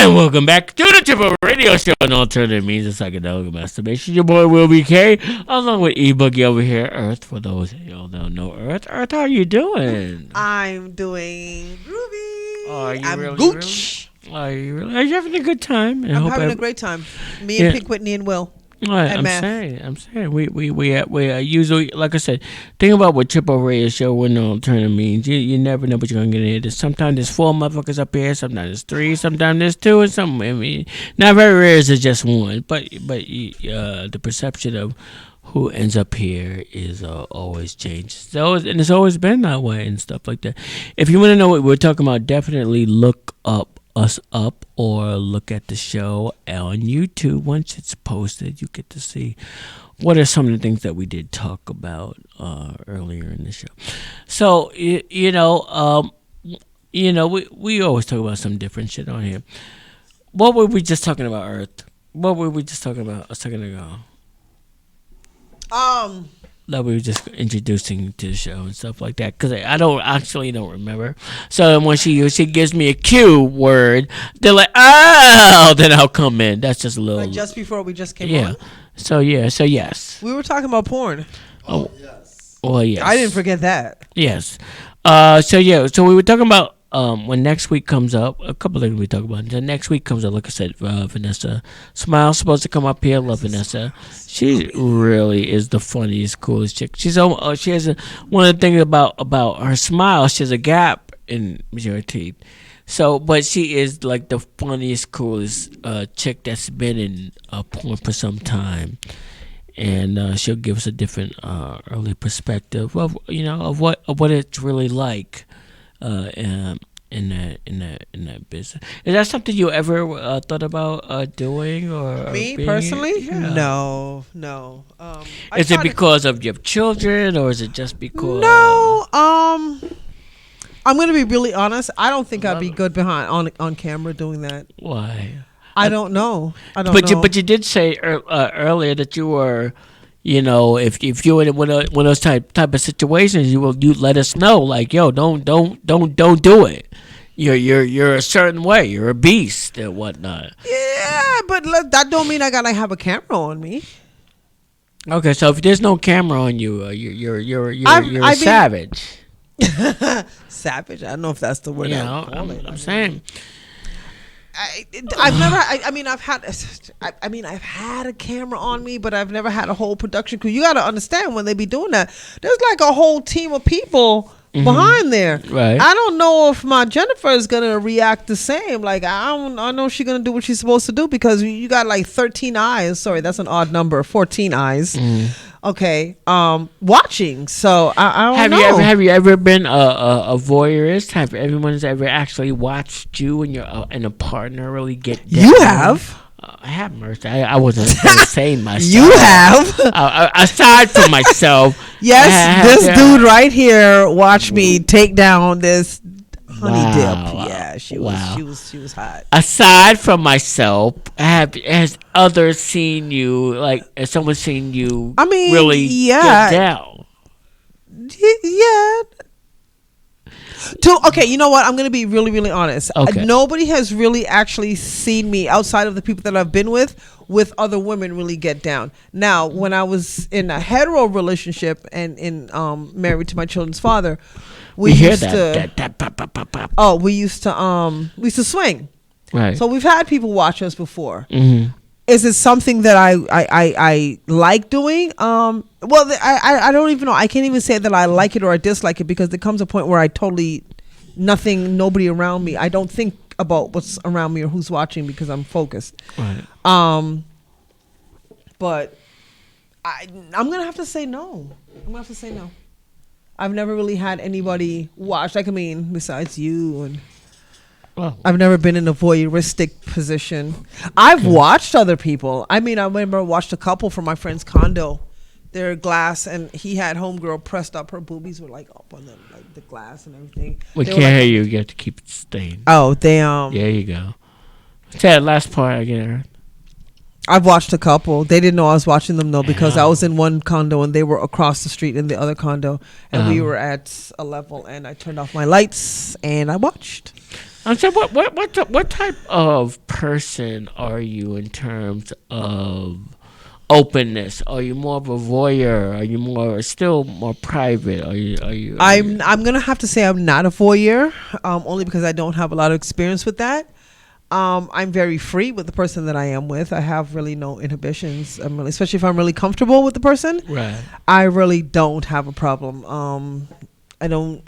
And welcome back to the Triple Radio Show, an alternative means of psychedelic masturbation. Your boy Will BK, along with E-Boogie over here, Earth. For those of y'all that don't know Earth, how are you doing? I'm doing groovy. I'm really, Gooch. Really? Are you having a good time? I'm having a great time. Me and Pink Whitney and Will. I'm saying we usually, like I said, think about what Triple Radio Show with no alternative means. You never know what you're gonna get in. Sometimes there's 4 motherfuckers up here, sometimes there's 3, sometimes there's 2, and some. I mean, not very rare is it just one, but the perception of who ends up here is always changed. And it's always been that way and stuff like that. If you want to know what we're talking about, definitely look us up or look at the show on YouTube. Once it's posted, you get to see what are some of the things that we did talk about earlier in the show. So we always talk about some different shit on here. What were we just talking about, Earth? What were we just talking about a second ago? That we were just introducing to the show and stuff like that, because I don't remember. So when she gives me a cue word, they're like, oh, then I'll come in. That's just a little. Like just before we just came on. So yes. We were talking about porn. Oh yes. Well, yes. I didn't forget that. Yes. So we were talking about when next week comes up, a couple of things we talk about. The next week comes up, like I said, Vanessa Smile's supposed to come up here. Love Vanessa. She really is the funniest, coolest chick. She has one of the things about her smile. She has a gap in her teeth. So, but she is like the funniest, coolest chick that's been in porn for some time, and she'll give us a different early perspective of what it's really like. In that business, is that something you ever thought about doing or me personally? Yeah. No. Is it because of your children, or is it just because? No. I'm gonna be really honest. I don't think I'd be good behind on camera doing that. Why? I don't know. But you did say earlier that you were. If you're in one of those type of situations, you let us know. Like, yo, don't do it. You're a certain way. You're a beast and whatnot. Yeah, but that don't mean I gotta have a camera on me. Okay, so if there's no camera on you, you're a savage. Savage. I don't know if that's the word. I'm saying. I've had a camera on me, but I've never had a whole production crew. You got to understand, when they be doing that, there's like a whole team of people behind there. Right. I don't know if my Jennifer is gonna react the same. Like I know she's gonna do what she's supposed to do, because you got like 13 eyes. Sorry, that's an odd number. 14 eyes. Okay, watching. So I don't know. Have you ever been a voyeurist? Have everyone's ever actually watched you and a partner really get down? You have. I have mercy. I wasn't saying myself. You have. Aside from myself. Yes, this dude right here watched me take down this honey dip. Yeah, she was hot. Aside from myself, has others seen you? Like, has someone seen you? Really get down? Yeah. Okay, you know what? I'm gonna be really, really honest. Okay. Nobody has really actually seen me outside of the people that I've been with other women really get down. Now, when I was in a hetero relationship and married to my children's father, we used to swing. Right. So we've had people watch us before. Mm-hmm. Is it something that I like doing? I don't even know. I can't even say that I like it or I dislike it, because there comes a point where nobody around me. I don't think about what's around me or who's watching, because I'm focused. Right. But I'm gonna have to say no. I've never really had anybody watch. Besides you and. Well, I've never been in a voyeuristic position. I've watched other people. I remember I watched a couple from my friend's condo. They're glass, and he had homegirl pressed up. Her boobies were like up on the glass and everything. We can't hear you. You have to keep it staying. Oh, they There you go. Say that last part again. I've watched a couple. They didn't know I was watching them though, because I was in one condo and they were across the street in the other condo, and we were at a level, and I turned off my lights and I watched. So what type of person are you in terms of openness? Are you more of a voyeur? Are you still more private? I'm gonna have to say I'm not a voyeur, only because I don't have a lot of experience with that. I'm very free with the person that I am with. I have really no inhibitions. Especially if I'm really comfortable with the person. Right. I really don't have a problem. I don't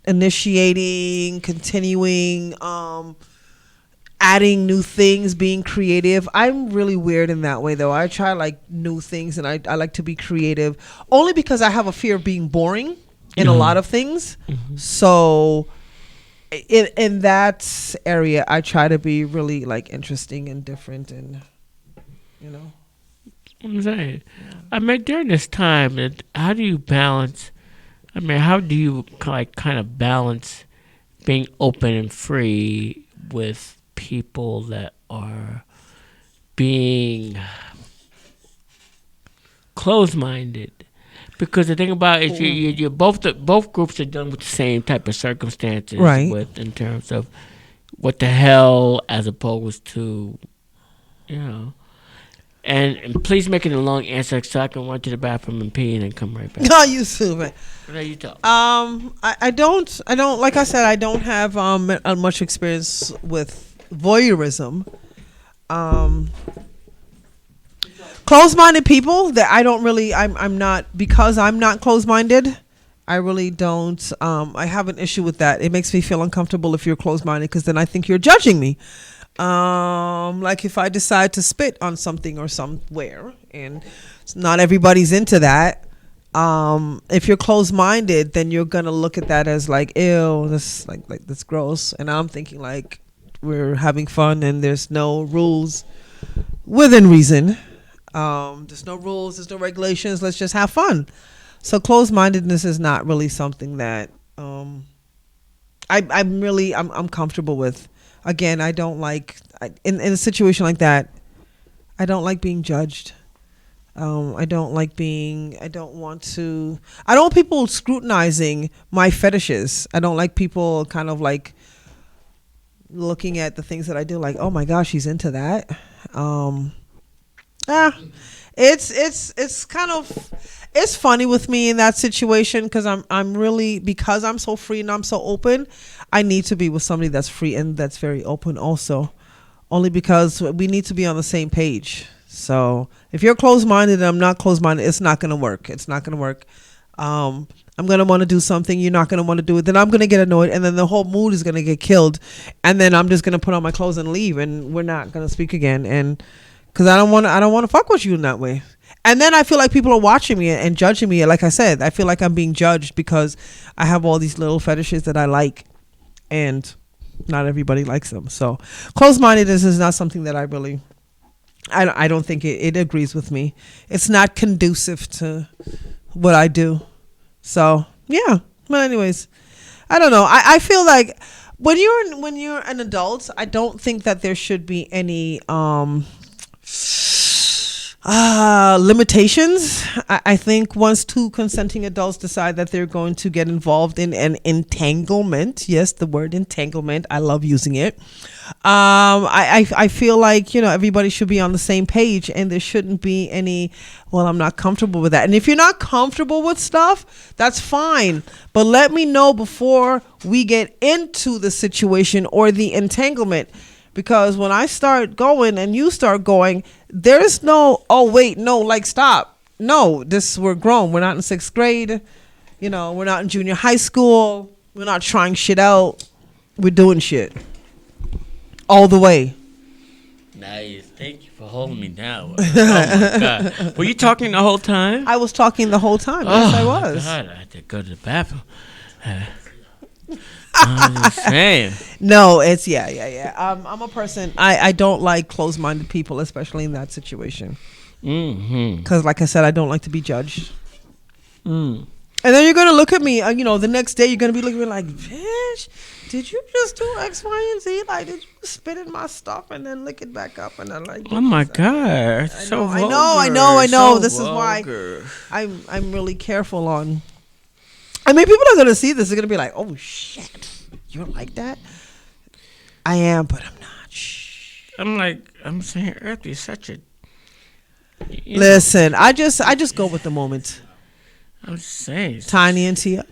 initiating, continuing, adding new things, being creative. I'm really weird in that way, though. I try like new things, and I like to be creative, only because I have a fear of being boring in a lot of things. Mm-hmm. So in that area, I try to be really like interesting and different, and you know. I'm saying, I mean, during this time, how do you balance? I mean, how do you like kind of balance being open and free with people that are being closed-minded? Because the thing about it is, you both groups are dealing with the same type of circumstances, Right? With in terms of what the hell, as opposed to, you know. And please make it a long answer so I can run to the bathroom and pee and then come right back. No, you stupid. What are you talking? I don't like I said, I don't have much experience with voyeurism. Closed-minded people that I don't really, I'm not, because I'm not closed-minded, I really don't, I have an issue with that. It makes me feel uncomfortable if you're closed-minded, because then I think you're judging me. Like if I decide to spit on something or somewhere, and not everybody's into that. If you're closed-minded, then you're gonna look at that as like, ew, this like that's gross. And I'm thinking like, we're having fun and there's no rules within reason. There's no rules, there's no regulations. Let's just have fun. So closed-mindedness is not really something that I'm comfortable with. Again, I don't like in a situation like that. I don't like being judged. I don't want people scrutinizing my fetishes. I don't like people kind of like looking at the things that I do like, oh my gosh, he's into that. It's kind of, it's funny with me in that situation, because I'm really, because I'm so free and I'm so open, I need to be with somebody that's free and that's very open also, only because we need to be on the same page. So if you're closed-minded and I'm not closed-minded, it's not going to work. It's not going to work. I'm going to want to do something. You're not going to want to do it. Then I'm going to get annoyed, and then the whole mood is going to get killed. And then I'm just going to put on my clothes and leave, and we're not going to speak again. And because I don't want to fuck with you in that way. And then I feel like people are watching me and judging me. Like I said, I feel like I'm being judged because I have all these little fetishes that I like, and not everybody likes them. So closed-mindedness is not something that I really, I don't think it agrees with me. It's not conducive to what I do. So yeah. But anyways, I don't know. I feel like when you're an adult, I don't think that there should be any limitations. I think once two consenting adults decide that they're going to get involved in an entanglement, yes, the word entanglement, I love using it. I feel like, everybody should be on the same page, and there shouldn't be any, well, I'm not comfortable with that. And if you're not comfortable with stuff, that's fine. But let me know before we get into the situation or the entanglement. Because when I start going and you start going, there's no, oh wait, no, like stop. No, we're grown. We're not in 6th grade. We're not in junior high school. We're not trying shit out. We're doing shit. All the way. Nice. Thank you for holding me down. Oh my God. Were you talking the whole time? I was talking the whole time. Yes, I was. God, I had to go to the bathroom. I'm just saying. No, it's yeah. I'm a person. I don't like closed-minded people, especially in that situation. Because, like I said, I don't like to be judged. And then you're gonna look at me. The next day you're gonna be looking at me like, bitch, did you just do X, Y, and Z? Like, did you spit in my stuff and then lick it back up? And I'm like, oh my God, I know. So this vulgar. Is why I'm really careful on. I mean, people are gonna see this. They're gonna be like, "Oh shit, you're like that." I am, but I'm not. Shh. I'm saying, Earth is such a. Listen, I just go with the moment. I'm just saying, Tiny and Tia.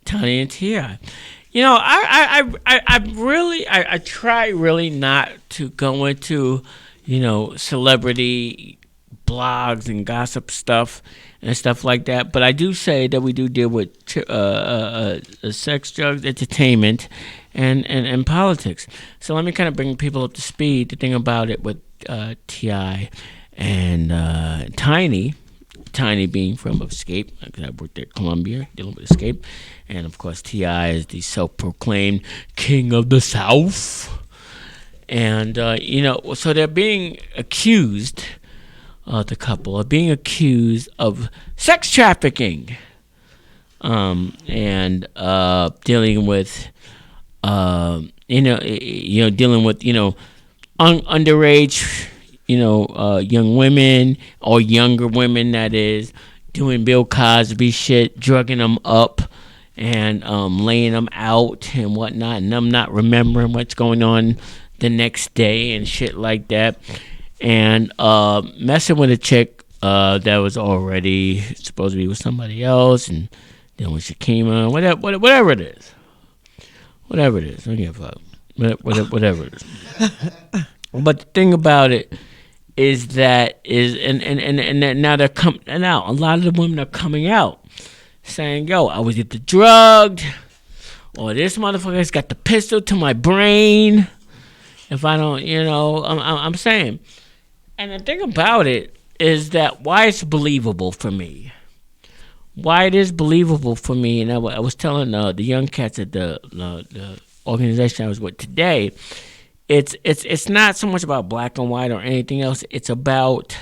Tony and Ti. I really, I try really not to go into, celebrity blogs and gossip stuff and stuff like that. But I do say that we do deal with sex, drugs, entertainment, and politics. So let me kind of bring people up to speed. The thing about it with Ti and Tiny. Tiny being from Escape, because I worked at Columbia dealing with Escape, and of course T.I. is the self-proclaimed king of the South, and so they're being accused, the couple are being accused of sex trafficking, and dealing with, dealing with underage. Young women or younger women, that is, doing Bill Cosby shit, drugging them up and laying them out and whatnot, and them not remembering what's going on the next day and shit like that, and messing with a chick that was already supposed to be with somebody else, and then when she came on, whatever it is, I don't give a fuck, whatever it is. But the thing about it is that and now they're coming out. A lot of the women are coming out saying, "Yo, I was either drugged, or this motherfucker's got the pistol to my brain. If I don't, I'm saying." And the thing about it is that why it's believable for me. Why it is believable for me, and I was telling the young cats at the organization I was with today. It's not so much about black and white or anything else. It's about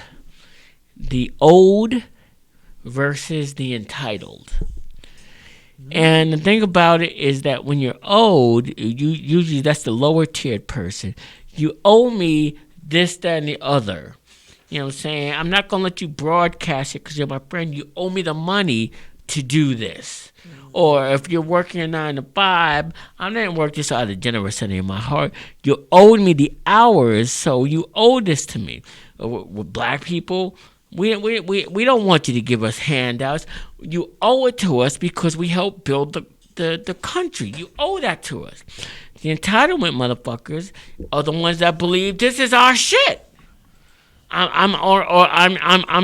the owed versus the entitled. And the thing about it is that when you're owed, usually that's the lower tiered person. You owe me this, that, and the other. You know what I'm saying? I'm not going to let you broadcast it because you're my friend. You owe me the money to do this. Or if you're working a 9 to 5, I didn't work this out of the generosity of my heart. You owed me the hours, so you owe this to me. With black people, we don't want you to give us handouts. You owe it to us because we helped build the country. You owe that to us. The entitlement motherfuckers are the ones that believe this is our shit. I'm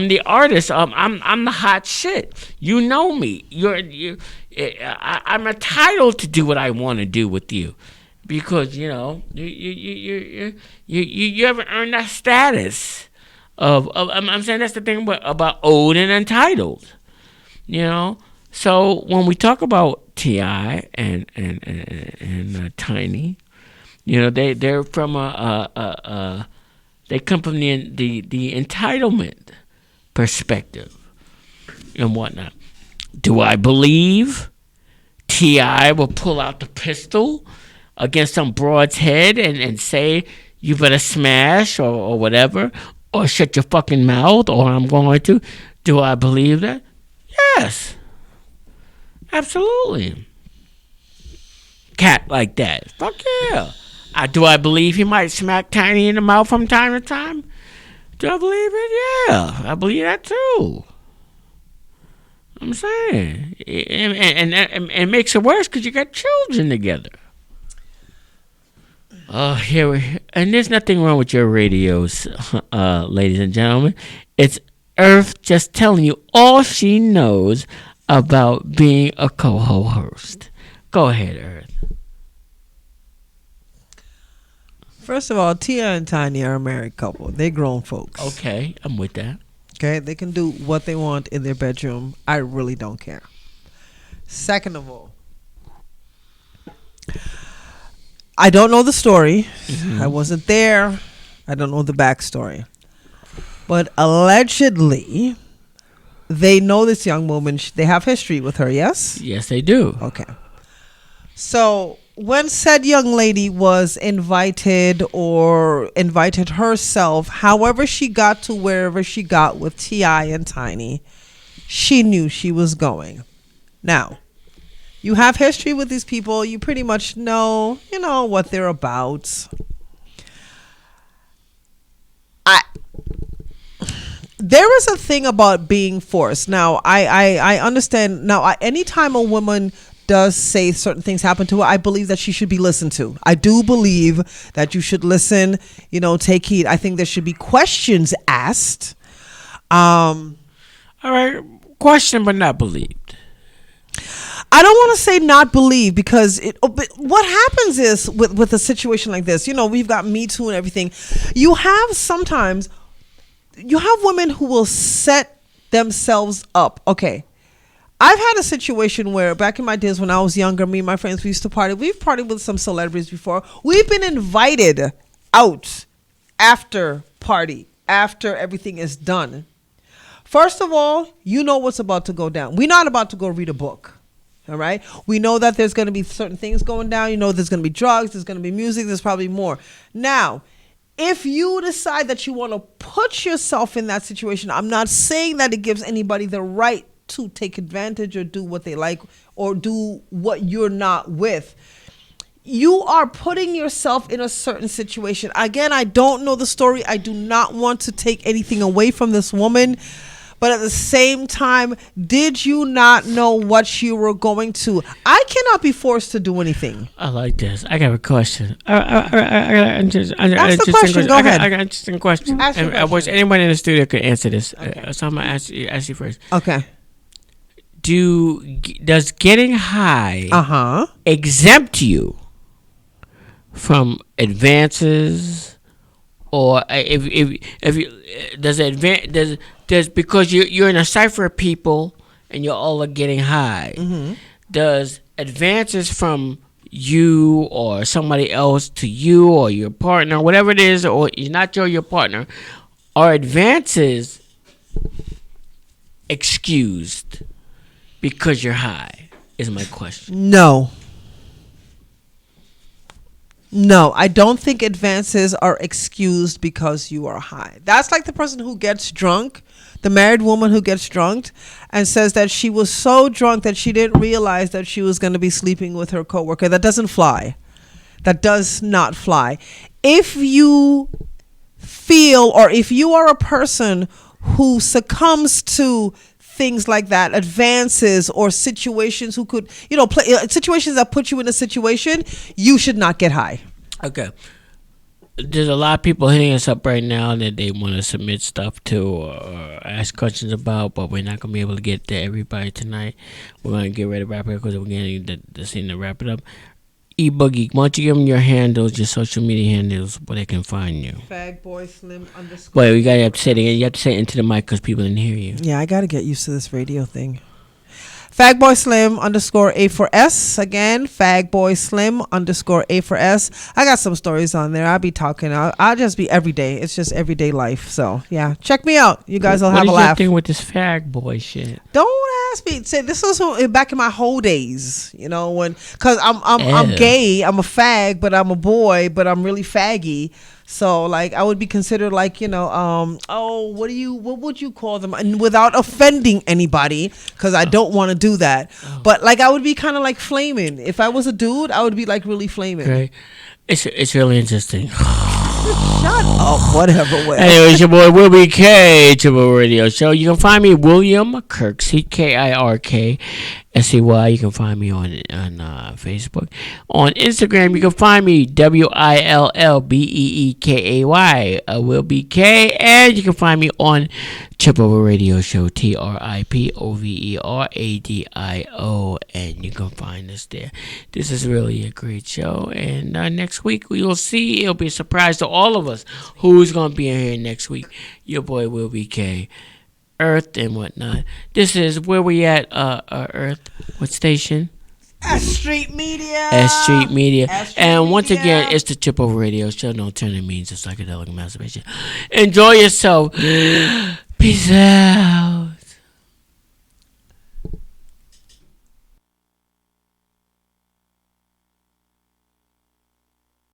the artist. I'm the hot shit. You know me. I'm entitled to do what I want to do with you, because you haven't earned that status of I'm saying that's the thing about owed and entitled. So when we talk about T.I. and Tiny, they're from they come from the entitlement perspective and whatnot. Do I believe T.I. will pull out the pistol against some broad's head and say, you better smash or whatever, or shut your fucking mouth, or I'm going to? Do I believe that? Yes. Absolutely. Cat like that. Fuck yeah. Do I believe he might smack Tiny in the mouth from time to time? Do I believe it? Yeah, I believe that too. I'm saying, and it makes it worse because you got children together. Oh, and there's nothing wrong with your radios, ladies and gentlemen. It's Earth just telling you all she knows about being a co-host. Go ahead, Earth. First of all, Tia and Tiny are a married couple. They're grown folks. Okay, I'm with that. Okay, they can do what they want in their bedroom. I really don't care. Second of all, I don't know the story. Mm-hmm. I wasn't there. I don't know the backstory. But allegedly, they know this young woman. They have history with her, yes? Yes, they do. Okay. So when said young lady was invited herself, however she got to wherever she got with T.I. and Tiny, she knew she was going. Now, you have history with these people. You pretty much know, what they're about. I there is a thing about being forced. Now, I understand. Now, anytime a woman does say certain things happen to her, I believe that she should be listened to. I do believe that you should listen, take heed. I think there should be questions asked. All right, question but not believed. I don't want to say not believe, because what happens is with a situation like this, we've got Me Too and everything. You have women who will set themselves up. Okay. I've had a situation where back in my days when I was younger, me and my friends, we used to party. We've partied with some celebrities before. We've been invited out after party, after everything is done. First of all, you know what's about to go down. We're not about to go read a book. All right. We know that there's going to be certain things going down. There's going to be drugs. There's going to be music. There's probably more. Now, if you decide that you want to put yourself in that situation, I'm not saying that it gives anybody the right to take advantage or do what they like or do what you're not with. You are putting yourself in a certain situation. Again, I don't know the story. I do not want to take anything away from this woman. But at the same time, did you not know what you were going to? I cannot be forced to do anything. I like this. I got a question. Ask the question. Go ahead. I got an interesting question. Ask your question. I wish anyone in the studio could answer this. Okay. So I'm going to ask you first. Okay. Does getting high exempt you from advances, or if you does because you're in a cipher of people and you're all getting high? Mm-hmm. Does advances from you or somebody else to you or your partner, whatever it is, or you're not your partner, are advances excused because you're high? Is my question. No, I don't think advances are excused because you are high. That's like the person who gets drunk, the married woman who gets drunk and says that she was so drunk that she didn't realize that she was going to be sleeping with her coworker. That doesn't fly. That does not fly. If you feel, or if you are a person who succumbs to things like that, advances or situations who could, situations that put you in a situation, you should not get high. Okay. There's a lot of people hitting us up right now that they want to submit stuff to or ask questions about, but we're not going to be able to get to everybody tonight. We're going to get ready to wrap it up because we're getting the scene to wrap it up. E-Boogie, why don't you give them your handles, your social media handles, where they can find you? FagBoySlim_. Wait, you have to say it again. You have to say it into the mic because people didn't hear you. Yeah, I got to get used to this radio thing. FagBoySlim_A4S. Again, FagBoySlim_A4S. I got some stories on there. I'll be talking. I'll just be everyday. It's just everyday life. So, yeah. Check me out. You guys will have a laugh. What is your thing with this fag boy shit? Don't ask me. Say, this was back in my whole days, because I'm gay. I'm a fag, but I'm a boy, but I'm really faggy. So I would be considered what would you call them? And without offending anybody, because I don't want to do that. But I would be kind of like flaming. If I was a dude, I would be really flaming. Okay. It's really interesting. Shut up, whatever. Anyways, your boy Will B. K, Triple Radio Show. You can find me William Kirksey, KIRKSEY. You can find me on Facebook. On Instagram, you can find me WILLBEEKAY, Will B. K. And you can find me on Triple Radio Show, TRIPOVERADIO. And you can find us there. This is really a great show. And next week, we will see. It'll be a surprise to all of us who's going to be in here next week. Your boy Will B. K. Earth and whatnot. This is where we at, Earth. What station? S.STREET Media. S.STREET Media. S-Street And once Media. again, it's the Chip Over Radio Show. No turning means of psychedelic masturbation. Enjoy yourself. Peace out.